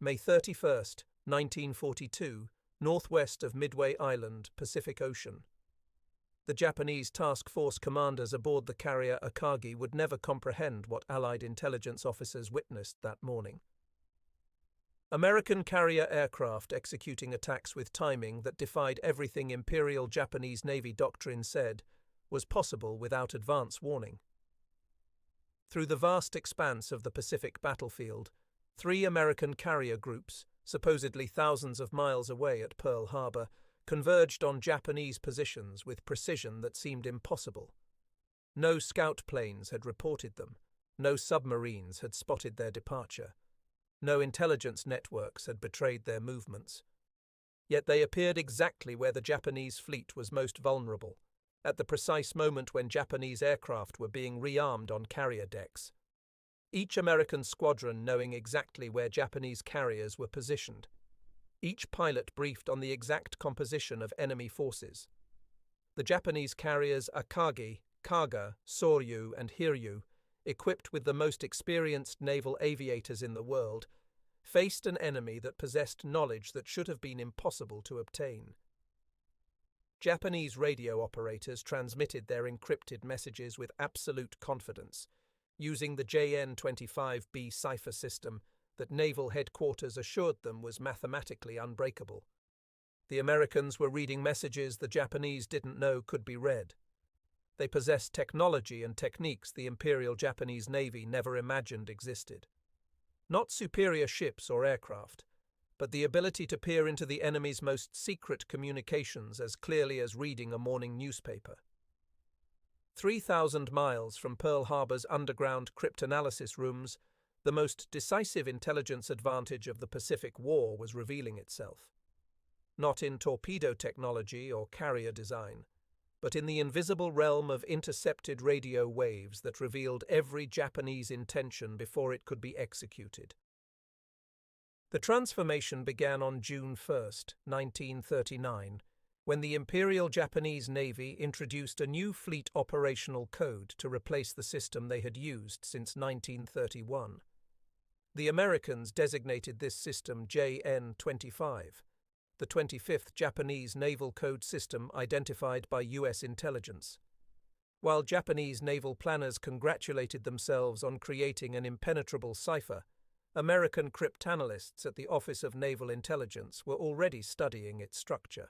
May 31, 1942, northwest of Midway Island, Pacific Ocean. The Japanese task force commanders aboard the carrier Akagi would never comprehend what Allied intelligence officers witnessed that morning. American carrier aircraft executing attacks with timing that defied everything Imperial Japanese Navy doctrine said was possible without advance warning. Through the vast expanse of the Pacific battlefield, 3 American carrier groups, supposedly thousands of miles away at Pearl Harbor, converged on Japanese positions with precision that seemed impossible. No scout planes had reported them, no submarines had spotted their departure, no intelligence networks had betrayed their movements. Yet they appeared exactly where the Japanese fleet was most vulnerable, at the precise moment when Japanese aircraft were being rearmed on carrier decks. Each American squadron knowing exactly where Japanese carriers were positioned. Each pilot briefed on the exact composition of enemy forces. The Japanese carriers Akagi, Kaga, Soryu, and Hiryu, equipped with the most experienced naval aviators in the world, faced an enemy that possessed knowledge that should have been impossible to obtain. Japanese radio operators transmitted their encrypted messages with absolute confidence, using the JN-25B cipher system that naval headquarters assured them was mathematically unbreakable. The Americans were reading messages the Japanese didn't know could be read. They possessed technology and techniques the Imperial Japanese Navy never imagined existed. Not superior ships or aircraft, but the ability to peer into the enemy's most secret communications as clearly as reading a morning newspaper. 3,000 miles from Pearl Harbor's underground cryptanalysis rooms, the most decisive intelligence advantage of the Pacific War was revealing itself. Not in torpedo technology or carrier design, but in the invisible realm of intercepted radio waves that revealed every Japanese intention before it could be executed. The transformation began on June 1, 1939, when the Imperial Japanese Navy introduced a new fleet operational code to replace the system they had used since 1931. The Americans designated this system JN-25, the 25th Japanese naval code system identified by U.S. intelligence. While Japanese naval planners congratulated themselves on creating an impenetrable cipher, American cryptanalysts at the Office of Naval Intelligence were already studying its structure.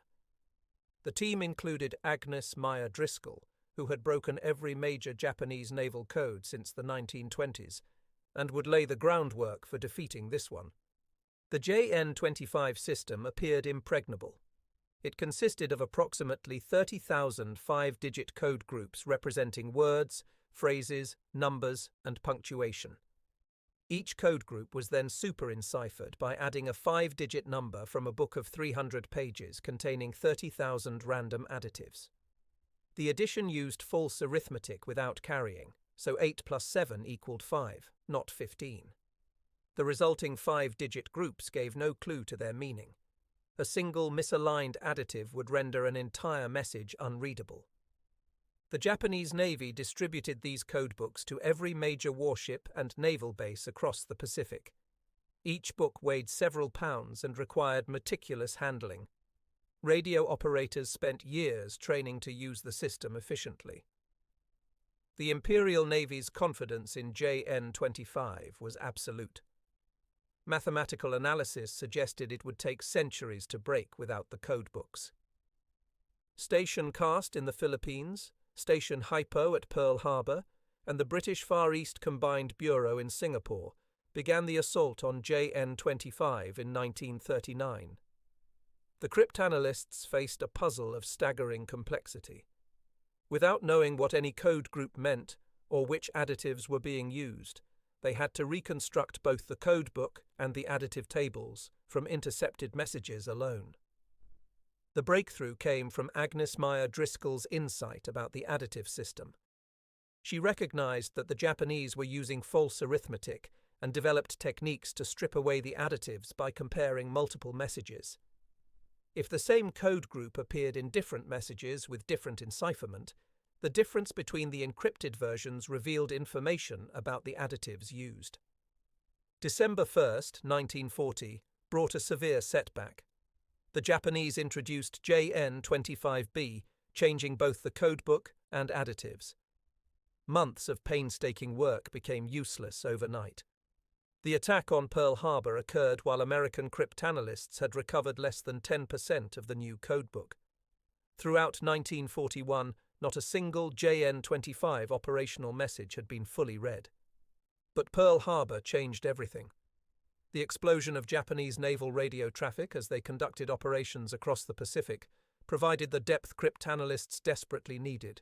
The team included Agnes Meyer Driscoll, who had broken every major Japanese naval code since the 1920s, and would lay the groundwork for defeating this one. The JN-25 system appeared impregnable. It consisted of approximately 30,000 5-digit code groups representing words, phrases, numbers, and punctuation. Each code group was then super-enciphered by adding a 5-digit number from a book of 300 pages containing 30,000 random additives. The addition used false arithmetic without carrying, so 8 plus 7 equaled 5, not 15. The resulting 5-digit groups gave no clue to their meaning. A single misaligned additive would render an entire message unreadable. The Japanese Navy distributed these codebooks to every major warship and naval base across the Pacific. Each book weighed several pounds and required meticulous handling. Radio operators spent years training to use the system efficiently. The Imperial Navy's confidence in JN-25 was absolute. Mathematical analysis suggested it would take centuries to break without the codebooks. Station Cast in the Philippines, Station HYPO at Pearl Harbor, and the British Far East Combined Bureau in Singapore began the assault on JN-25 in 1939. The cryptanalysts faced a puzzle of staggering complexity. Without knowing what any code group meant or which additives were being used, they had to reconstruct both the codebook and the additive tables from intercepted messages alone. The breakthrough came from Agnes Meyer Driscoll's insight about the additive system. She recognized that the Japanese were using false arithmetic and developed techniques to strip away the additives by comparing multiple messages. If the same code group appeared in different messages with different encipherment, the difference between the encrypted versions revealed information about the additives used. December 1st, 1940, brought a severe setback. The Japanese introduced JN-25B, changing both the codebook and additives. Months of painstaking work became useless overnight. The attack on Pearl Harbor occurred while American cryptanalysts had recovered less than 10% of the new codebook. Throughout 1941, not a single JN-25 operational message had been fully read. But Pearl Harbor changed everything. The explosion of Japanese naval radio traffic as they conducted operations across the Pacific provided the depth cryptanalysts desperately needed.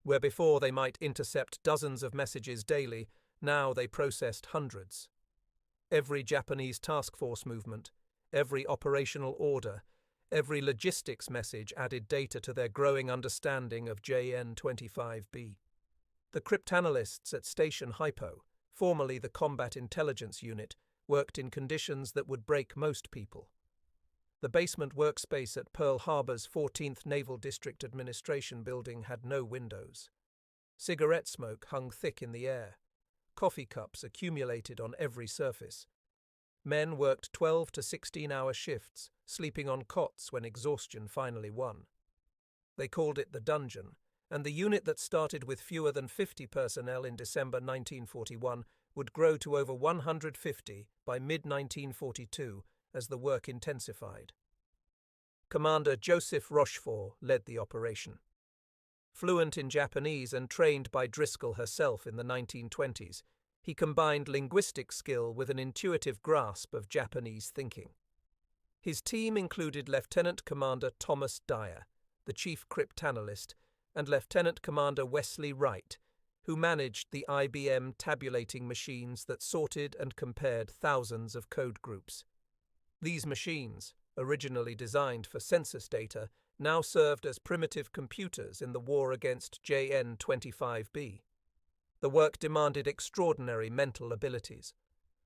Where before they might intercept dozens of messages daily, now they processed hundreds. Every Japanese task force movement, every operational order, every logistics message added data to their growing understanding of JN-25B. The cryptanalysts at Station HYPO, formerly the Combat Intelligence Unit, worked in conditions that would break most people. The basement workspace at Pearl Harbor's 14th Naval District Administration building had no windows. Cigarette smoke hung thick in the air. Coffee cups accumulated on every surface. Men worked 12 to 16-hour shifts, sleeping on cots when exhaustion finally won. They called it the dungeon, and the unit that started with fewer than 50 personnel in December 1941 would grow to over 150 by mid-1942 as the work intensified. Commander Joseph Rochefort led the operation. Fluent in Japanese and trained by Driscoll herself in the 1920s, he combined linguistic skill with an intuitive grasp of Japanese thinking. His team included Lieutenant Commander Thomas Dyer, the chief cryptanalyst, and Lieutenant Commander Wesley Wright, who managed the IBM tabulating machines that sorted and compared thousands of code groups. These machines, originally designed for census data, now served as primitive computers in the war against JN-25B. The work demanded extraordinary mental abilities.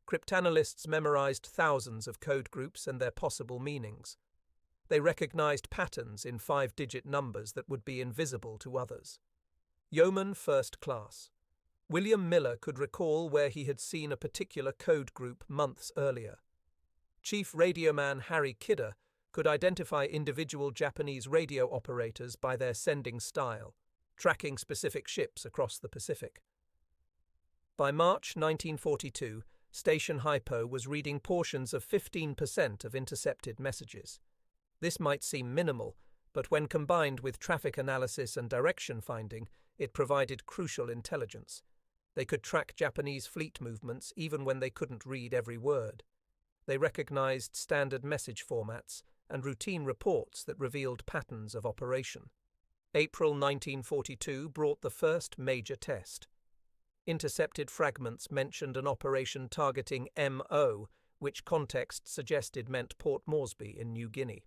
Cryptanalysts memorized thousands of code groups and their possible meanings. They recognized patterns in 5-digit numbers that would be invisible to others. Yeoman First Class. William Miller could recall where he had seen a particular code group months earlier. Chief Radioman Harry Kidder could identify individual Japanese radio operators by their sending style, tracking specific ships across the Pacific. By March 1942, Station HYPO was reading portions of 15% of intercepted messages. This might seem minimal, but when combined with traffic analysis and direction finding, it provided crucial intelligence. They could track Japanese fleet movements even when they couldn't read every word. They recognized standard message formats and routine reports that revealed patterns of operation. April 1942 brought the first major test. Intercepted fragments mentioned an operation targeting MO, which context suggested meant Port Moresby in New Guinea.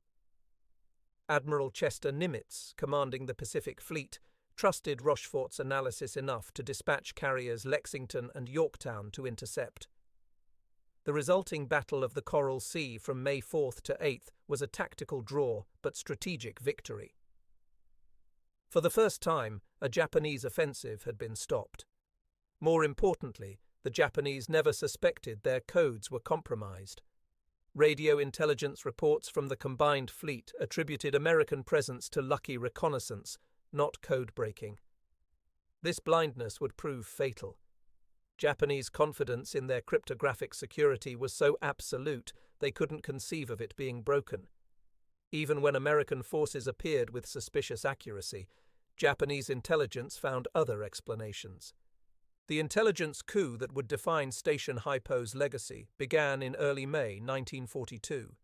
Admiral Chester Nimitz, commanding the Pacific Fleet, trusted Rochefort's analysis enough to dispatch carriers Lexington and Yorktown to intercept. The resulting Battle of the Coral Sea from May 4th to 8th was a tactical draw but strategic victory. For the first time, a Japanese offensive had been stopped. More importantly, the Japanese never suspected their codes were compromised. Radio intelligence reports from the combined fleet attributed American presence to lucky reconnaissance, not code breaking. This blindness would prove fatal. Japanese confidence in their cryptographic security was so absolute they couldn't conceive of it being broken. Even when American forces appeared with suspicious accuracy, Japanese intelligence found other explanations. The intelligence coup that would define Station HYPO's legacy began in early May 1942.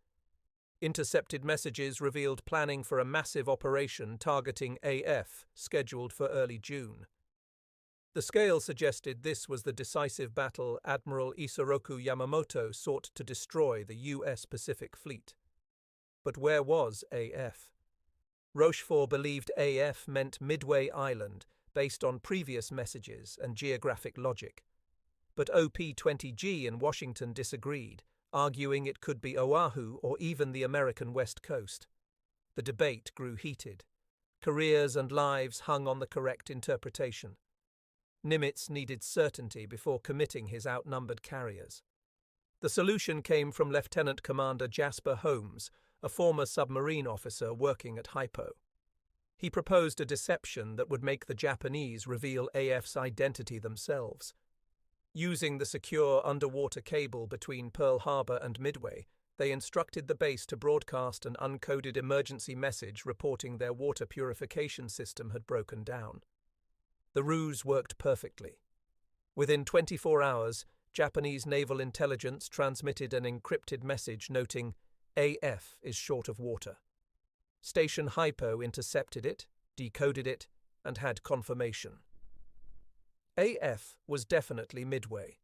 Intercepted messages revealed planning for a massive operation targeting AF, scheduled for early June. The scale suggested this was the decisive battle Admiral Yamamoto sought to destroy the U.S. Pacific Fleet. But where was AF? Rochefort believed AF meant Midway Island, based on previous messages and geographic logic. But OP-20G in Washington disagreed, arguing it could be Oahu or even the American West Coast. The debate grew heated. Careers and lives hung on the correct interpretation. Nimitz needed certainty before committing his outnumbered carriers. The solution came from Lieutenant Commander Jasper Holmes, a former submarine officer working at HYPO. He proposed a deception that would make the Japanese reveal AF's identity themselves. Using the secure underwater cable between Pearl Harbor and Midway, they instructed the base to broadcast an uncoded emergency message reporting their water purification system had broken down. The ruse worked perfectly. Within 24 hours, Japanese naval intelligence transmitted an encrypted message noting, "AF is short of water." Station HYPO intercepted it, decoded it, and had confirmation. AF was definitely Midway.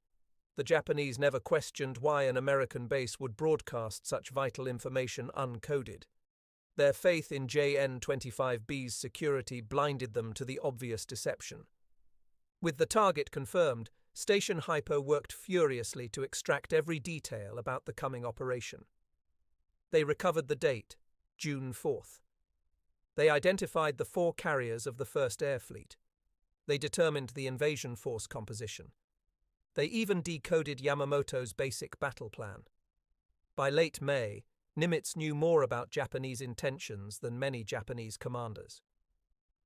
The Japanese never questioned why an American base would broadcast such vital information uncoded. Their faith in JN-25B's security blinded them to the obvious deception. With the target confirmed, Station HYPO worked furiously to extract every detail about the coming operation. They recovered the date, June 4th. They identified the 4 carriers of the First Air Fleet. They determined the invasion force composition. They even decoded Yamamoto's basic battle plan. By late May, Nimitz knew more about Japanese intentions than many Japanese commanders.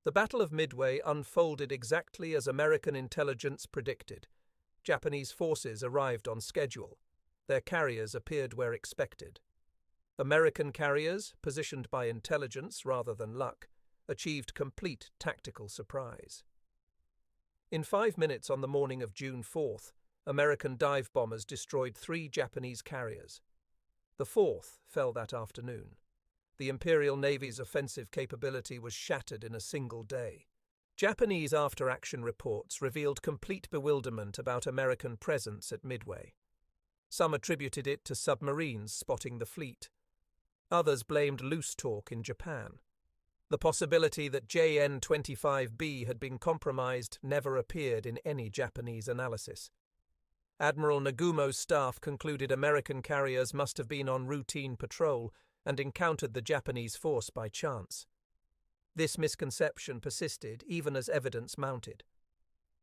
The Battle of Midway unfolded exactly as American intelligence predicted. Japanese forces arrived on schedule. Their carriers appeared where expected. American carriers, positioned by intelligence rather than luck, achieved complete tactical surprise. In 5 minutes on the morning of June 4th, American dive bombers destroyed 3 Japanese carriers. The 4th fell that afternoon. The Imperial Navy's offensive capability was shattered in a single day. Japanese after-action reports revealed complete bewilderment about American presence at Midway. Some attributed it to submarines spotting the fleet. Others blamed loose talk in Japan. The possibility that JN-25B had been compromised never appeared in any Japanese analysis. Admiral Nagumo's staff concluded American carriers must have been on routine patrol and encountered the Japanese force by chance. This misconception persisted even as evidence mounted.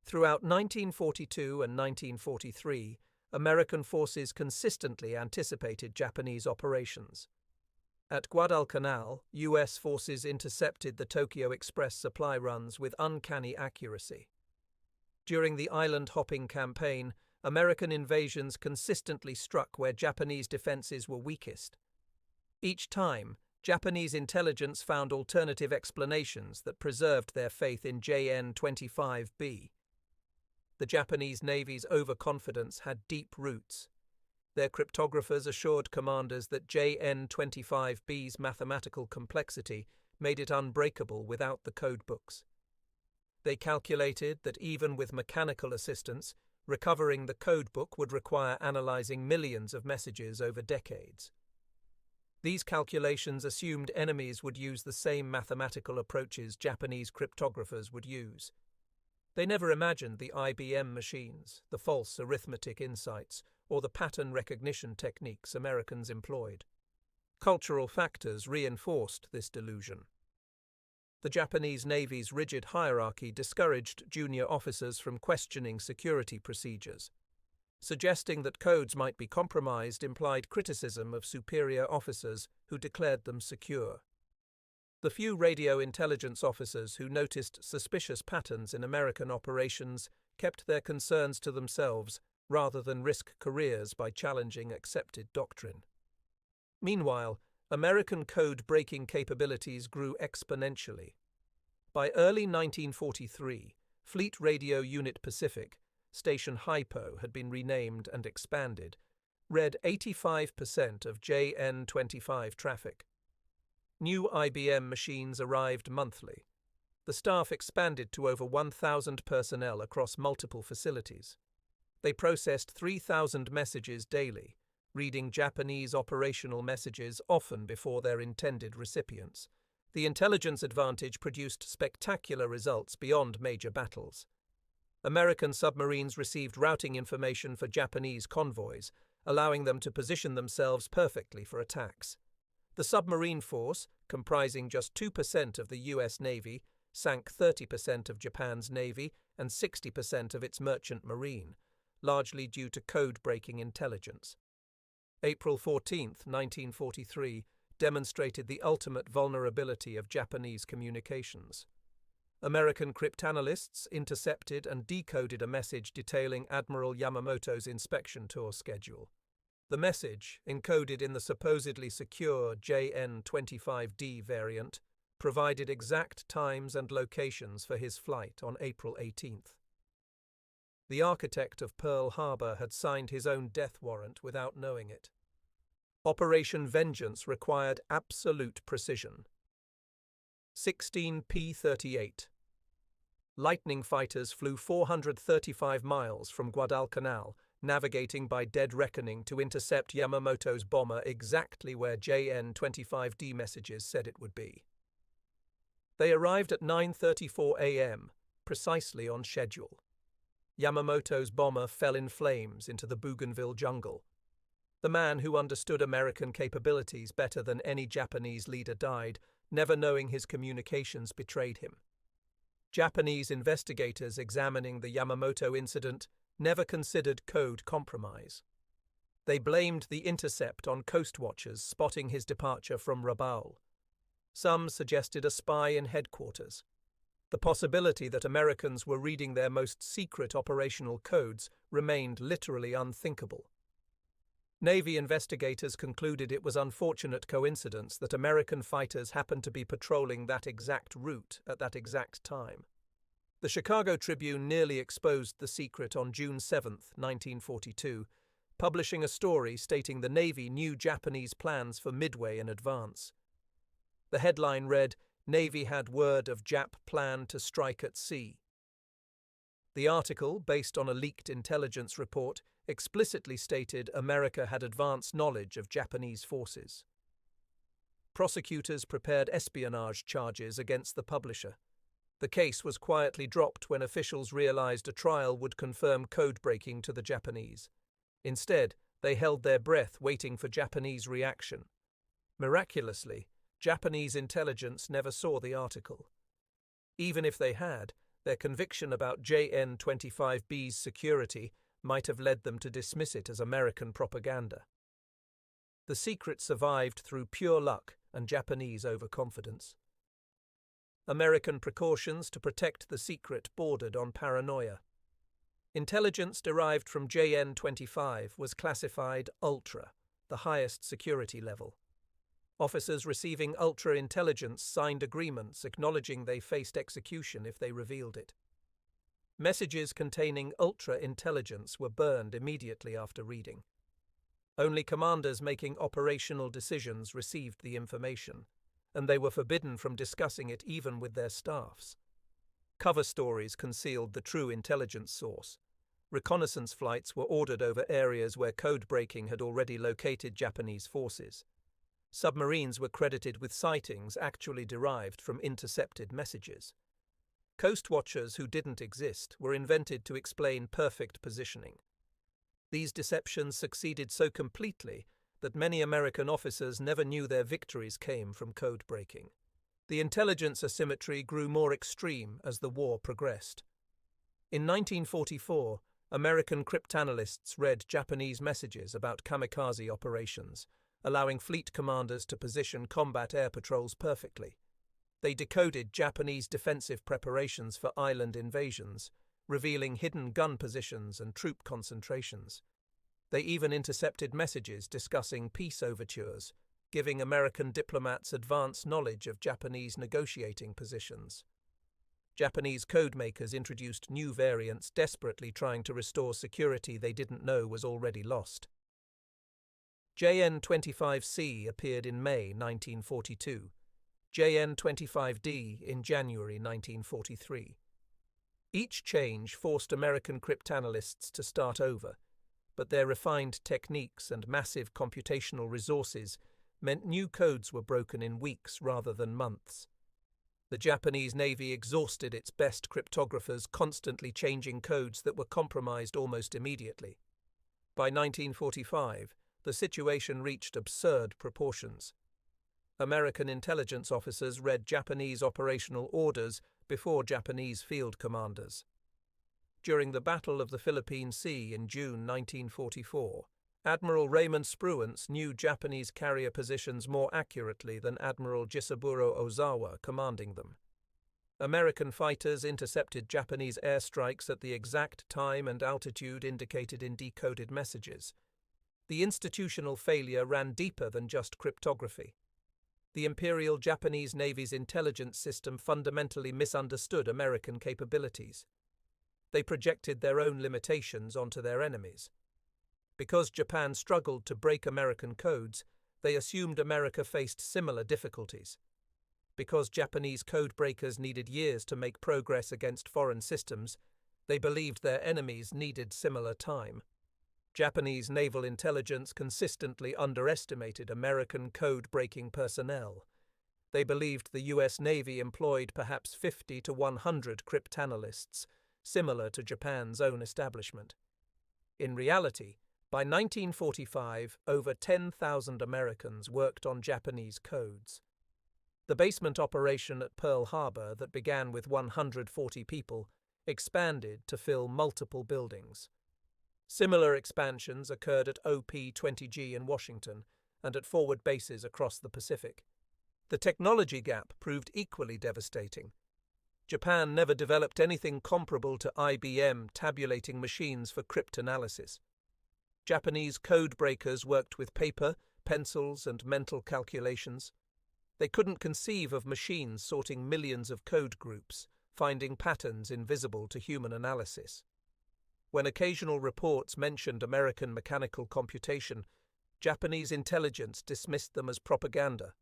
Throughout 1942 and 1943, American forces consistently anticipated Japanese operations. At Guadalcanal, U.S. forces intercepted the Tokyo Express supply runs with uncanny accuracy. During the island-hopping campaign, American invasions consistently struck where Japanese defenses were weakest. Each time, Japanese intelligence found alternative explanations that preserved their faith in JN-25B. The Japanese Navy's overconfidence had deep roots. Their cryptographers assured commanders that JN-25B's mathematical complexity made it unbreakable without the codebooks. They calculated that even with mechanical assistance, recovering the codebook would require analyzing millions of messages over decades. These calculations assumed enemies would use the same mathematical approaches Japanese cryptographers would use. They never imagined the IBM machines, the false arithmetic insights, or the pattern recognition techniques Americans employed. Cultural factors reinforced this delusion. The Japanese Navy's rigid hierarchy discouraged junior officers from questioning security procedures. Suggesting that codes might be compromised implied criticism of superior officers who declared them secure. The few radio intelligence officers who noticed suspicious patterns in American operations kept their concerns to themselves rather than risk careers by challenging accepted doctrine. Meanwhile, American code-breaking capabilities grew exponentially. By early 1943, Fleet Radio Unit Pacific, Station HYPO had been renamed and expanded, read 85% of JN-25 traffic. New IBM machines arrived monthly. The staff expanded to over 1,000 personnel across multiple facilities. They processed 3,000 messages daily, reading Japanese operational messages often before their intended recipients. The intelligence advantage produced spectacular results beyond major battles. American submarines received routing information for Japanese convoys, allowing them to position themselves perfectly for attacks. The submarine force, comprising just 2% of the U.S. Navy, sank 30% of Japan's Navy and 60% of its merchant marine, largely due to code-breaking intelligence. April 14, 1943, demonstrated the ultimate vulnerability of Japanese communications. American cryptanalysts intercepted and decoded a message detailing Admiral Yamamoto's inspection tour schedule. The message, encoded in the supposedly secure JN-25D variant, provided exact times and locations for his flight on April 18th. The architect of Pearl Harbor had signed his own death warrant without knowing it. Operation Vengeance required absolute precision. 16 P-38. Lightning fighters flew 435 miles from Guadalcanal, navigating by dead reckoning to intercept Yamamoto's bomber exactly where JN-25D messages said it would be. They arrived at 9:34 a.m., precisely on schedule. Yamamoto's bomber fell in flames into the Bougainville jungle. The man who understood American capabilities better than any Japanese leader died, never knowing his communications betrayed him. Japanese investigators examining the Yamamoto incident never considered code compromise. They blamed the intercept on coast watchers spotting his departure from Rabaul. Some suggested a spy in headquarters. The possibility that Americans were reading their most secret operational codes remained literally unthinkable. Navy investigators concluded it was unfortunate coincidence that American fighters happened to be patrolling that exact route at that exact time. The Chicago Tribune nearly exposed the secret on June 7, 1942, publishing a story stating the Navy knew Japanese plans for Midway in advance. The headline read, "Navy had word of Jap plan to strike at sea." The article, based on a leaked intelligence report, explicitly stated America had advance knowledge of Japanese forces. Prosecutors prepared espionage charges against the publisher. The case was quietly dropped when officials realized a trial would confirm code-breaking to the Japanese. Instead, they held their breath waiting for Japanese reaction. Miraculously, Japanese intelligence never saw the article. Even if they had, their conviction about JN-25B's security might have led them to dismiss it as American propaganda. The secret survived through pure luck and Japanese overconfidence. American precautions to protect the secret bordered on paranoia. Intelligence derived from JN-25 was classified Ultra, the highest security level. Officers receiving Ultra intelligence signed agreements acknowledging they faced execution if they revealed it. Messages containing Ultra intelligence were burned immediately after reading. Only commanders making operational decisions received the information, and they were forbidden from discussing it even with their staffs. Cover stories concealed the true intelligence source. Reconnaissance flights were ordered over areas where code breaking had already located Japanese forces. Submarines were credited with sightings actually derived from intercepted messages. Coast watchers who didn't exist were invented to explain perfect positioning. These deceptions succeeded so completely that many American officers never knew their victories came from code breaking. The intelligence asymmetry grew more extreme as the war progressed. In 1944, American cryptanalysts read Japanese messages about kamikaze operations, allowing fleet commanders to position combat air patrols perfectly. They decoded Japanese defensive preparations for island invasions, revealing hidden gun positions and troop concentrations. They even intercepted messages discussing peace overtures, giving American diplomats advance knowledge of Japanese negotiating positions. Japanese codemakers introduced new variants, desperately trying to restore security they didn't know was already lost. JN-25C appeared in May 1942, JN-25D in January 1943. Each change forced American cryptanalysts to start over, but their refined techniques and massive computational resources meant new codes were broken in weeks rather than months. The Japanese Navy exhausted its best cryptographers, constantly changing codes that were compromised almost immediately. By 1945, the situation reached absurd proportions. American intelligence officers read Japanese operational orders before Japanese field commanders. During the Battle of the Philippine Sea in June 1944, Admiral Raymond Spruance knew Japanese carrier positions more accurately than Admiral Jisaburo Ozawa commanding them. American fighters intercepted Japanese airstrikes at the exact time and altitude indicated in decoded messages. The institutional failure ran deeper than just cryptography. The Imperial Japanese Navy's intelligence system fundamentally misunderstood American capabilities. They projected their own limitations onto their enemies. Because Japan struggled to break American codes, they assumed America faced similar difficulties. Because Japanese codebreakers needed years to make progress against foreign systems, they believed their enemies needed similar time. Japanese naval intelligence consistently underestimated American code-breaking personnel. They believed the U.S. Navy employed perhaps 50 to 100 cryptanalysts, similar to Japan's own establishment. In reality, by 1945, over 10,000 Americans worked on Japanese codes. The basement operation at Pearl Harbor that began with 140 people expanded to fill multiple buildings. Similar expansions occurred at OP-20G in Washington and at forward bases across the Pacific. The technology gap proved equally devastating. Japan never developed anything comparable to IBM tabulating machines for cryptanalysis. Japanese codebreakers worked with paper, pencils, and mental calculations. They couldn't conceive of machines sorting millions of code groups, finding patterns invisible to human analysis. When occasional reports mentioned American mechanical computation, Japanese intelligence dismissed them as propaganda.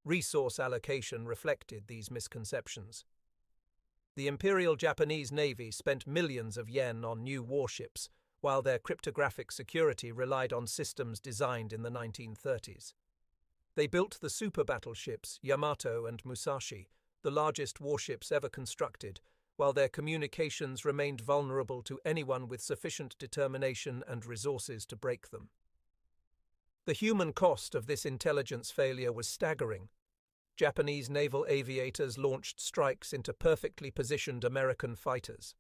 Resource allocation reflected these misconceptions. The Imperial Japanese Navy spent millions of yen on new warships, while their cryptographic security relied on systems designed in the 1930s. They built the super battleships Yamato and Musashi, the largest warships ever constructed, while their communications remained vulnerable to anyone with sufficient determination and resources to break them. The human cost of this intelligence failure was staggering. Japanese naval aviators launched strikes into perfectly positioned American fighters.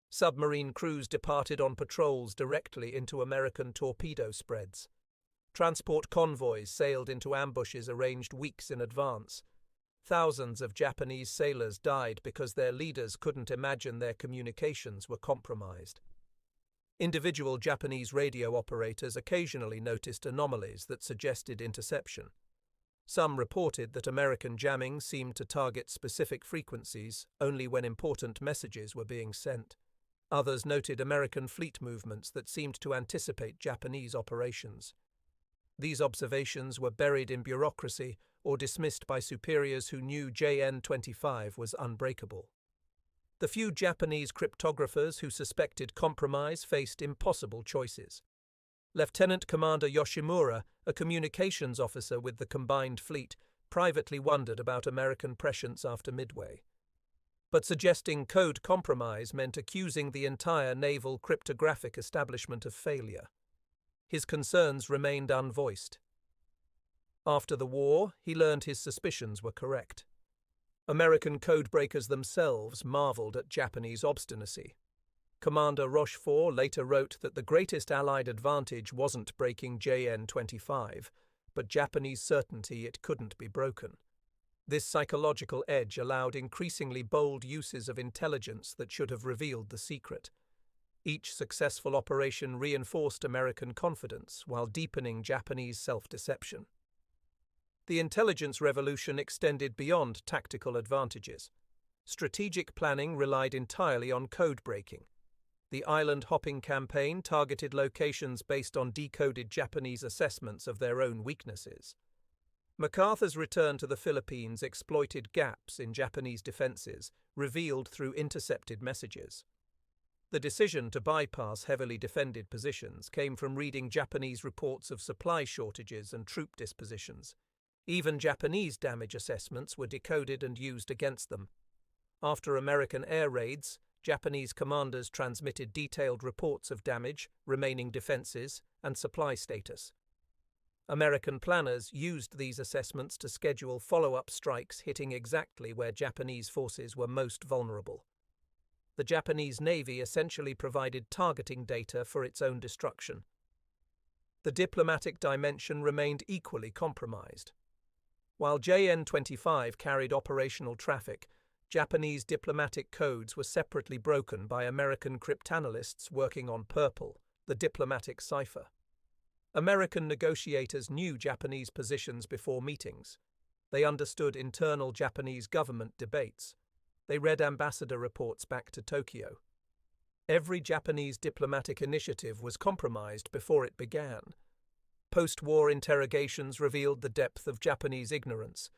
Submarine crews departed on patrols directly into American torpedo spreads. Transport convoys sailed into ambushes arranged weeks in advance. Thousands of Japanese sailors died because their leaders couldn't imagine their communications were compromised. Individual Japanese radio operators occasionally noticed anomalies that suggested interception. Some reported that American jamming seemed to target specific frequencies only when important messages were being sent. Others noted American fleet movements that seemed to anticipate Japanese operations. These observations were buried in bureaucracy or dismissed by superiors who knew JN-25 was unbreakable. The few Japanese cryptographers who suspected compromise faced impossible choices. Lieutenant Commander Yoshimura, a communications officer with the combined fleet, privately wondered about American prescience after Midway. But suggesting code compromise meant accusing the entire naval cryptographic establishment of failure. His concerns remained unvoiced. After the war, he learned his suspicions were correct. American codebreakers themselves marveled at Japanese obstinacy. Commander Rochefort later wrote that the greatest Allied advantage wasn't breaking JN-25, but Japanese certainty it couldn't be broken. This psychological edge allowed increasingly bold uses of intelligence that should have revealed the secret. Each successful operation reinforced American confidence while deepening Japanese self-deception. The intelligence revolution extended beyond tactical advantages. Strategic planning relied entirely on code breaking. The island-hopping campaign targeted locations based on decoded Japanese assessments of their own weaknesses. MacArthur's return to the Philippines exploited gaps in Japanese defenses, revealed through intercepted messages. The decision to bypass heavily defended positions came from reading Japanese reports of supply shortages and troop dispositions. Even Japanese damage assessments were decoded and used against them. After American air raids, Japanese commanders transmitted detailed reports of damage, remaining defenses, and supply status. American planners used these assessments to schedule follow-up strikes hitting exactly where Japanese forces were most vulnerable. The Japanese Navy essentially provided targeting data for its own destruction. the diplomatic dimension remained equally compromised. While JN-25 carried operational traffic, Japanese diplomatic codes were separately broken by American cryptanalysts working on Purple, the diplomatic cipher. American negotiators knew Japanese positions before meetings. They understood internal Japanese government debates. They read ambassador reports back to Tokyo. Every Japanese diplomatic initiative was compromised before it began. Post-war interrogations revealed the depth of Japanese ignorance.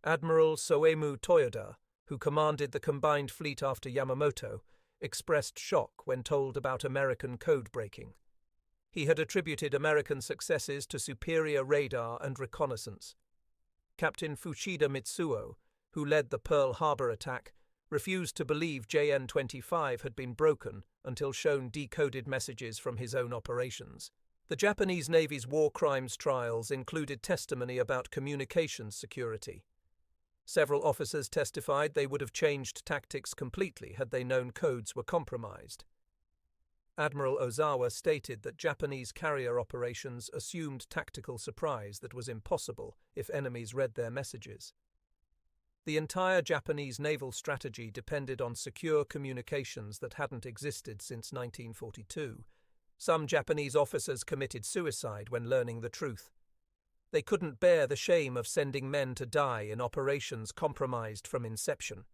Admiral Soemu Toyoda, who commanded the combined fleet after Yamamoto, expressed shock when told about American code breaking. He had attributed American successes to superior radar and reconnaissance. Captain Fushida Mitsuo, who led the Pearl Harbor attack, refused to believe JN-25 had been broken until shown decoded messages from his own operations. The Japanese Navy's war crimes trials included testimony about communications security. Several officers testified they would have changed tactics completely had they known codes were compromised. Admiral Ozawa stated that Japanese carrier operations assumed tactical surprise that was impossible if enemies read their messages. The entire Japanese naval strategy depended on secure communications that hadn't existed since 1942. Some Japanese officers committed suicide when learning the truth. They couldn't bear the shame of sending men to die in operations compromised from inception.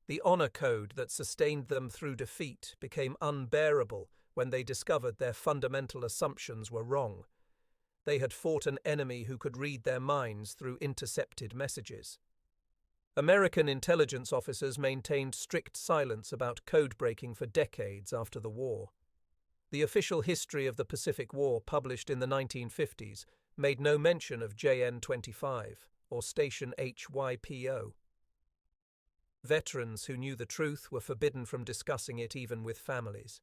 The honor code that sustained them through defeat became unbearable when they discovered their fundamental assumptions were wrong. They had fought an enemy who could read their minds through intercepted messages. American intelligence officers maintained strict silence about code breaking for decades after the war. The official history of the Pacific War, published in the 1950s, made no mention of JN-25 or Station HYPO. Veterans who knew the truth were forbidden from discussing it even with families.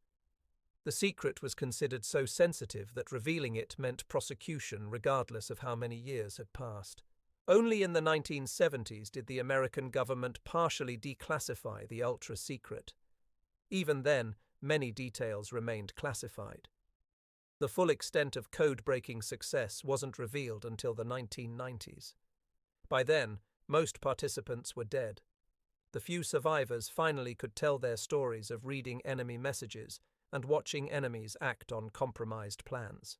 The secret was considered so sensitive that revealing it meant prosecution regardless of how many years had passed. Only in the 1970s did the American government partially declassify the ultra-secret. Even then, many details remained classified. The full extent of code-breaking success wasn't revealed until the 1990s. By then, most participants were dead. The few survivors finally could tell their stories of reading enemy messages and watching enemies act on compromised plans.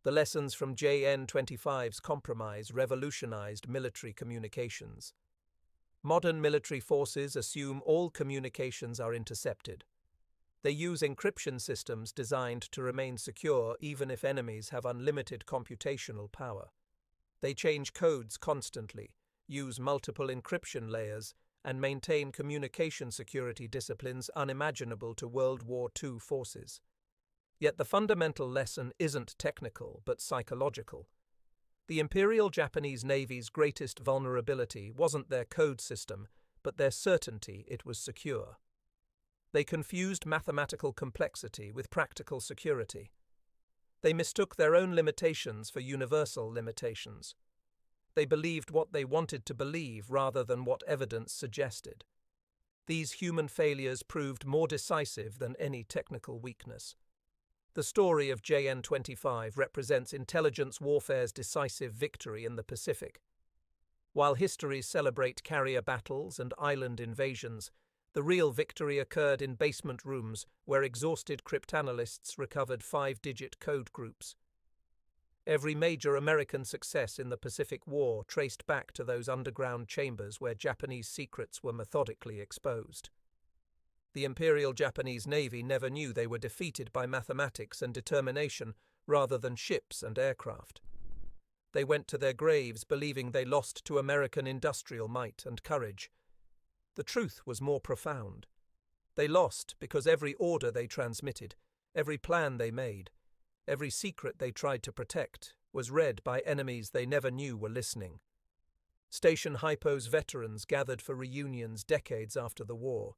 The lessons from JN-25's compromise revolutionized military communications. Modern military forces assume all communications are intercepted. They use encryption systems designed to remain secure even if enemies have unlimited computational power. They change codes constantly, use multiple encryption layers, and maintain communication security disciplines unimaginable to World War II forces. Yet the fundamental lesson isn't technical but psychological. The Imperial Japanese Navy's greatest vulnerability wasn't their code system, but their certainty it was secure. They confused mathematical complexity with practical security. They mistook their own limitations for universal limitations. They believed what they wanted to believe rather than what evidence suggested. These human failures proved more decisive than any technical weakness. The story of JN-25 represents intelligence warfare's decisive victory in the Pacific. While histories celebrate carrier battles and island invasions, the real victory occurred in basement rooms where exhausted cryptanalysts recovered 5-digit code groups. Every major American success in the Pacific War traced back to those underground chambers where Japanese secrets were methodically exposed. The Imperial Japanese Navy never knew they were defeated by mathematics and determination rather than ships and aircraft. They went to their graves believing they lost to American industrial might and courage. The truth was more profound. They lost because every order they transmitted, every plan they made, every secret they tried to protect was read by enemies they never knew were listening. Station HYPO's veterans gathered for reunions decades after the war.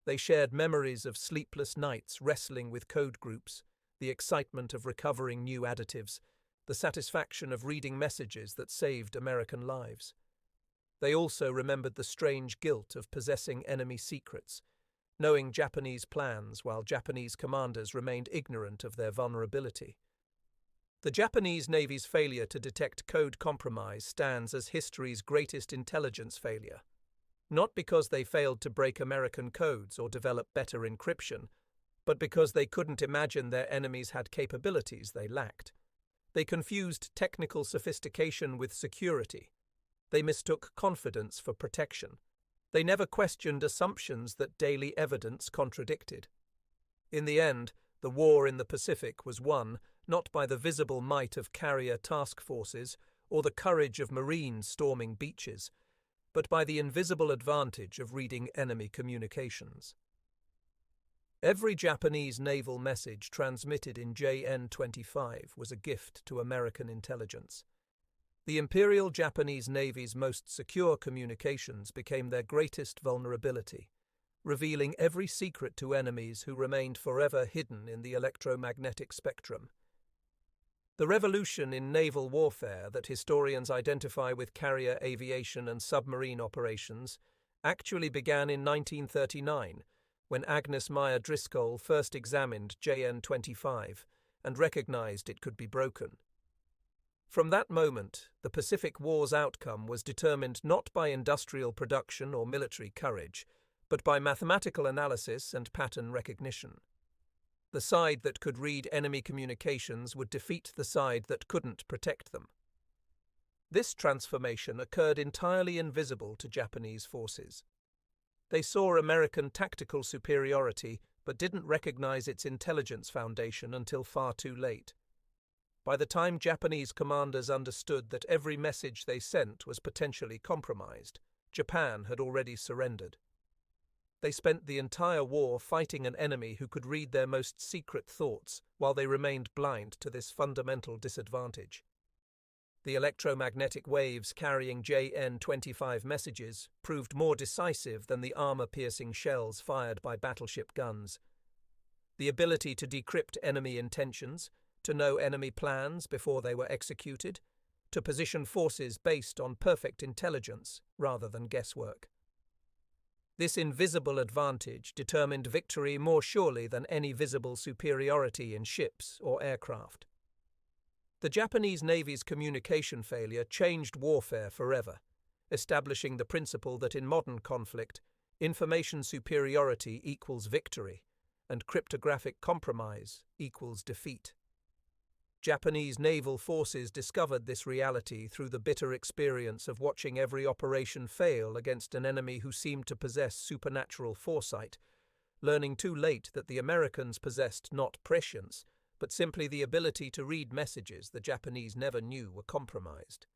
They shared memories of sleepless nights wrestling with code groups, the excitement of recovering new additives, the satisfaction of reading messages that saved American lives. They also remembered the strange guilt of possessing enemy secrets, knowing Japanese plans while Japanese commanders remained ignorant of their vulnerability. The Japanese Navy's failure to detect code compromise stands as history's greatest intelligence failure. Not because they failed to break American codes or develop better encryption, but because they couldn't imagine their enemies had capabilities they lacked. They confused technical sophistication with security. They mistook confidence for protection. They never questioned assumptions that daily evidence contradicted. In the end, the war in the Pacific was won not by the visible might of carrier task forces or the courage of Marines storming beaches, but by the invisible advantage of reading enemy communications. Every Japanese naval message transmitted in JN-25 was a gift to American intelligence. The Imperial Japanese Navy's most secure communications became their greatest vulnerability, revealing every secret to enemies who remained forever hidden in the electromagnetic spectrum. The revolution in naval warfare that historians identify with carrier aviation and submarine operations actually began in 1939, when Agnes Meyer Driscoll first examined JN-25 and recognized it could be broken. From that moment, the Pacific War's outcome was determined not by industrial production or military courage, but by mathematical analysis and pattern recognition. The side that could read enemy communications would defeat the side that couldn't protect them. This transformation occurred entirely invisible to Japanese forces. They saw American tactical superiority but didn't recognize its intelligence foundation until far too late. By the time Japanese commanders understood that every message they sent was potentially compromised, Japan had already surrendered. They spent the entire war fighting an enemy who could read their most secret thoughts while they remained blind to this fundamental disadvantage. The electromagnetic waves carrying JN-25 messages proved more decisive than the armor-piercing shells fired by battleship guns. The ability to decrypt enemy intentions, to know enemy plans before they were executed, to position forces based on perfect intelligence rather than guesswork. This invisible advantage determined victory more surely than any visible superiority in ships or aircraft. The Japanese Navy's communication failure changed warfare forever, establishing the principle that in modern conflict, information superiority equals victory, and cryptographic compromise equals defeat. Japanese naval forces discovered this reality through the bitter experience of watching every operation fail against an enemy who seemed to possess supernatural foresight, learning too late that the Americans possessed not prescience, but simply the ability to read messages the Japanese never knew were compromised.